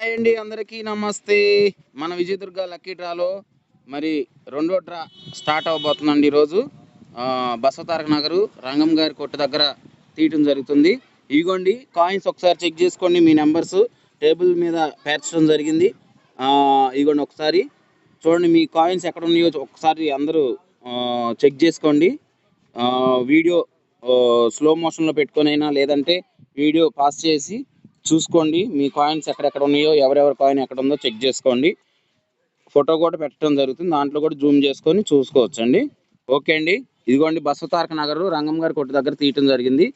Hi అండి, అందరికీ నమస్తే. మన విజయదుర్గ లక్కీ డ్రాలో మరి రెండో డ్రా స్టార్ట్ అవబోతుందండి. ఈరోజు బసవతారక నగరు రంగం గారి కొట్టు దగ్గర తీయటం జరుగుతుంది. ఇదిగోండి కాయిన్స్ ఒకసారి చెక్ చేసుకోండి. మీ నెంబర్స్ టేబుల్ మీద పేర్చడం జరిగింది. ఇదిగోండి ఒకసారి చూడండి, మీ కాయిన్స్ ఎక్కడ ఉన్నాయో ఒకసారి అందరూ చెక్ చేసుకోండి. వీడియో స్లో మోషన్లో పెట్టుకొనైనా లేదంటే వీడియో పాస్ చేసి చూసుకోండి. మీ కాయిన్స్ ఎక్కడెక్కడ ఉన్నాయో, ఎవరెవరి కాయిన్ ఎక్కడ ఉందో చెక్ చేసుకోండి. ఫోటో కూడా పెట్టడం జరుగుతుంది, దాంట్లో కూడా జూమ్ చేసుకొని చూసుకోవచ్చండి. ఓకే అండి, ఇదిగోండి బసవతారక నగర్ రంగం గారి కొట్టు దగ్గర తీయటం జరిగింది.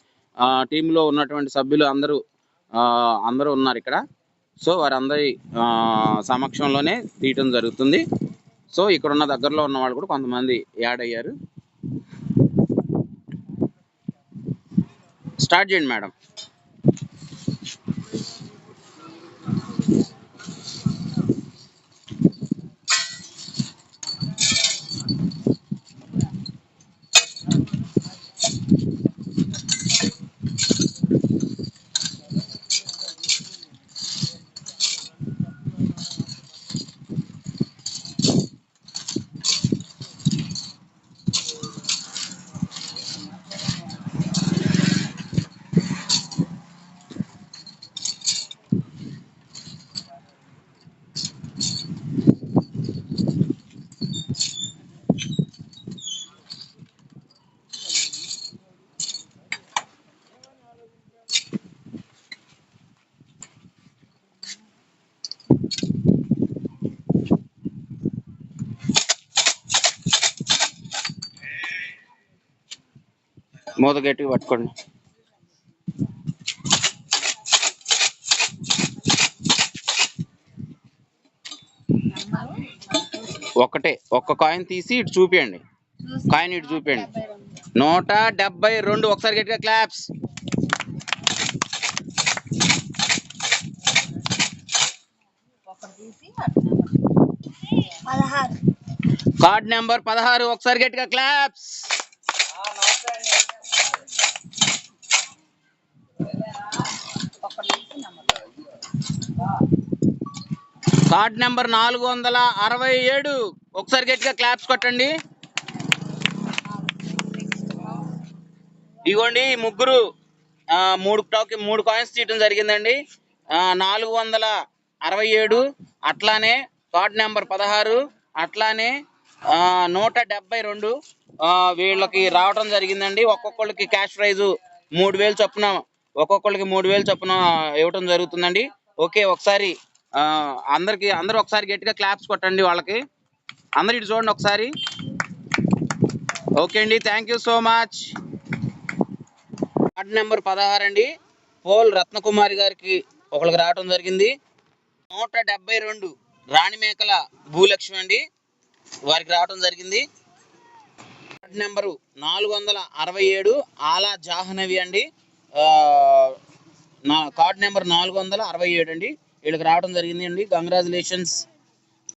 టీంలో ఉన్నటువంటి సభ్యులు అందరూ ఉన్నారు ఇక్కడ. సో వారందరి సమక్షంలోనే తీయటం జరుగుతుంది. సో ఇక్కడ ఉన్న దగ్గరలో ఉన్న వాళ్ళు కూడా కొంతమంది యాడ్ అయ్యారు. స్టార్ట్ చేయండి మేడం. మూత గట్టిగా పట్టుకోండి. ఒక్క కాయిన్ తీసి ఇటు చూపియండి. కాయిన్ ఇటు చూపియండి. 172. ఒకసారి గట్టిగా క్లాప్స్. Card number 16. ఒకసారి గట్టిగా క్లాప్స్. Card number 467. ఒకసారి గట్టిగా క్లాప్స్ కొట్టండి. ఇదిగోండి ముగ్గురు మూడు కాయిన్స్ తీయటం జరిగిందండి. 467, అట్లానే కార్డ్ నెంబర్ 16, అట్లానే 172 వీళ్ళకి రావడం జరిగిందండి. ఒక్కొక్కళ్ళకి క్యాష్ ప్రైజ్ 3000 చొప్పున ఇవ్వటం జరుగుతుందండి. ఓకే, ఒకసారి అందరూ ఒకసారి గట్టిగా క్లాప్స్ కొట్టండి. వాళ్ళకి అందరు ఇటు చూడండి ఒకసారి. ఓకే అండి, thank you so much. Card number 16 అండి, పోల్ రత్నకుమారి గారికి ఒకరికి రావడం జరిగింది. 172 రాణిమేకల భూలక్ష్మి అండి, వారికి రావడం జరిగింది. కార్డ్ నెంబరు 467 ఆలా జాహ్నవి అండి, కార్డ్ నెంబర్ 467 అండి, వీళ్ళకి రావడం జరిగింది అండి. కంగ్రాచులేషన్స్.